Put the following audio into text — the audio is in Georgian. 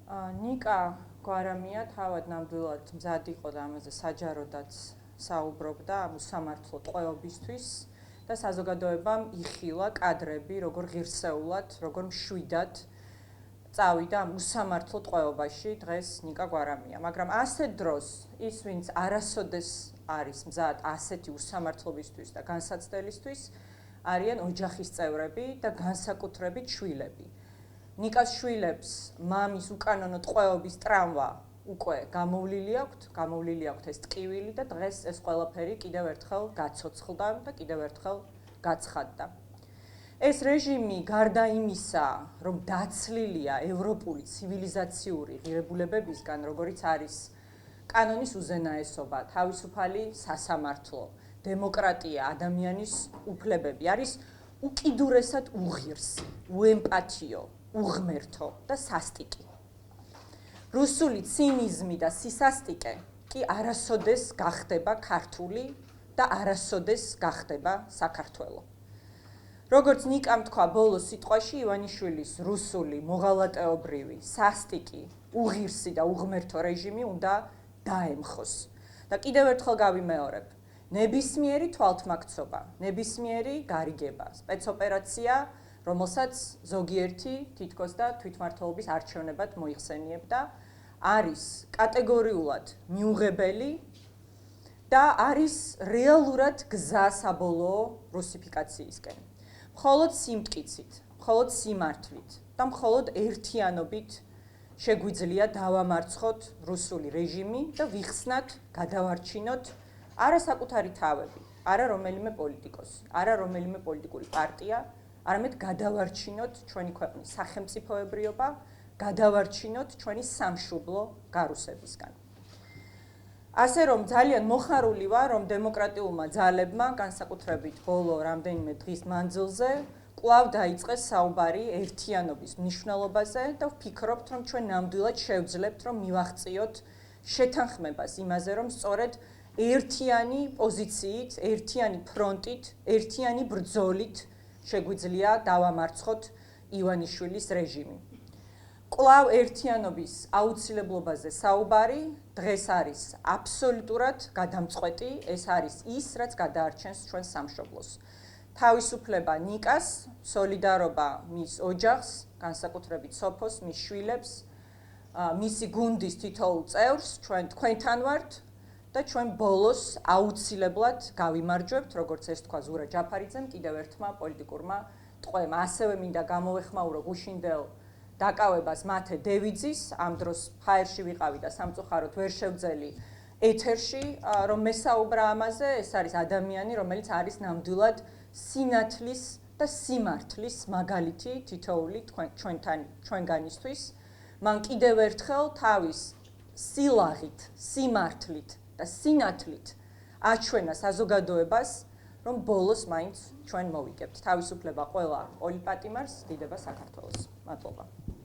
ნიკა გვარამია თავად ნამდვილად მზად იყო და ამაზე საჯაროდაც საუბრობდა ამ უსამართლო ტყვეობისთვის და საზოგადოებამ იხილა კადრები, როგორ ღირსეულად, როგორ მშვიდად წავიდა ამ უსამართლო ტყვეობაში დღეს ნიკა გვარამია. მაგრამ ასეთ დროს ის, ვინც არასოდეს არის მზად ასეთი უსამართლობისთვის და განსაცდელისთვის, არიან ოჯახის წევრები და განსაკუთრებით შვილები. ნიკას შვილებს მამის უკანონო ტყვეობის ტრამვა უკვე გამოვლილი აქვთ ეს ტკივილი და დღეს ეს ყველაფერი კიდევ ერთხელ გაცოცხლდა და კიდევ ერთხელ გაცხადდა. ეს რეჟიმი გარდა იმისა, რომ დაცლილია ევროპული ცივილიზაციური ღირებულებებისგან, როგორიც არის კანონის უზენაესობა, თავისუფალი სასამართლო, დემოკრატია, ადამიანის უფლებები, არის უკიდურესად უღირსი, უემპათიო, უღმერთო და სასტიკი. რუსული ცინიზმი და სისასტიკე კი არასოდეს გახდება ქართული და არასოდეს გახდება საქართველო. როგორც ნიკამ თქვა ბოლო სიტყვაში, ივანიშვილის რუსული მოღალატეობრივი, სასტიკი, უღირსი და უღმერთო რეჟიმი უნდა დაემხოს. და კიდევ ერთხელ გავიმეორებ, ნებისმიერი თვალთმაქცობა, ნებისმიერი გარიგება, სპეცოპერაცია, რომელსაც ზოგიერთი თითქოს და თვითმმართველობის არჩევნებად მოიხსენიებდა, არის კატეგორიულად მიუღებელი და არის რეალურად გზა საბოლოო რუსიფიკაციისკენ. მხოლოდ სიმტკიცით, მხოლოდ სიმართლით და მხოლოდ ერთიანობით შეგვიძლია დავამარცხოთ რუსული რეჟიმი და ვიხსნათ, გადავარჩინოთ არა საკუთარი თავები, არა რომელიმე პოლიტიკოსი, არა რომელიმე პოლიტიკური პარტია, არამედ გადავარჩინოთ ჩვენი ქვეყნის სახელმწიფოებრიობა, გადავარჩინოთ ჩვენი სამშობლო გარუსებისგან. ასე რომ ძალიან მოხარული ვარ, რომ დემოკრატიულმა ძალებმა, განსაკუთრებით ბოლო რამდენიმე დღის მანძილზე, კვლავ დაიწყეს საუბარი ერთიანობის მნიშვნელობაზე და ვფიქრობთ, რომ ჩვენ ნამდვილად შევძლებთ, რომ მივაღწიოთ შეთანხმებას იმაზე, რომ სწორედ ერთიანი პოზიციით, ერთიანი ფრონტით, ერთიანი ბრძოლით შეგვიძლია დავამარცხოთ ივანიშვილის რეჟიმი. კვლავ ერთიანობის აუცილებლობაზე საუბარი დღეს არის აბსოლუტურად გადამწყვეტი, ეს არის ის, რაც გადაარჩენს ჩვენ სამშობლოს. თავისუფლება ნიკას, სოლიდარობა მის ოჯახს, განსაკუთრებით სოფოს, მის შვილებს, მისი გუნდის თითოეულ წევრს, ჩვენ თქვენთან ვართ და ჩვენ ბოლოს აუცილებლად გავიმარჯვებთ, როგორც ეს თქვა ზურა ჯაფარიძემ, კიდევ ერთმა პოლიტიკურმა ტყვემ. ასევე მინდა გამოვეხმაურო გუშინდელ დაკავებას მათე დევიძის, ამ დროს ჰაერში ვიყავი და სამწუხაროდ ვერ შევძელი ეთერში, რომ მესაუბრა ამაზე, ეს არის ადამიანი, რომელიც არის ნამდვილად სინათლის და სიმართლის მაგალითი თითოეული ჩვენგანისთვის. მან კიდევ ერთხელ თავის სილაღით, სიმართლით და სინათლით აჩვენა საზოგადოებას, რომ ბოლოს მაინც ჩვენ მოვიგებთ. თავისუფლება ყველა პოლიტპატიმარს, დიდება საქართველოს. მადლობა.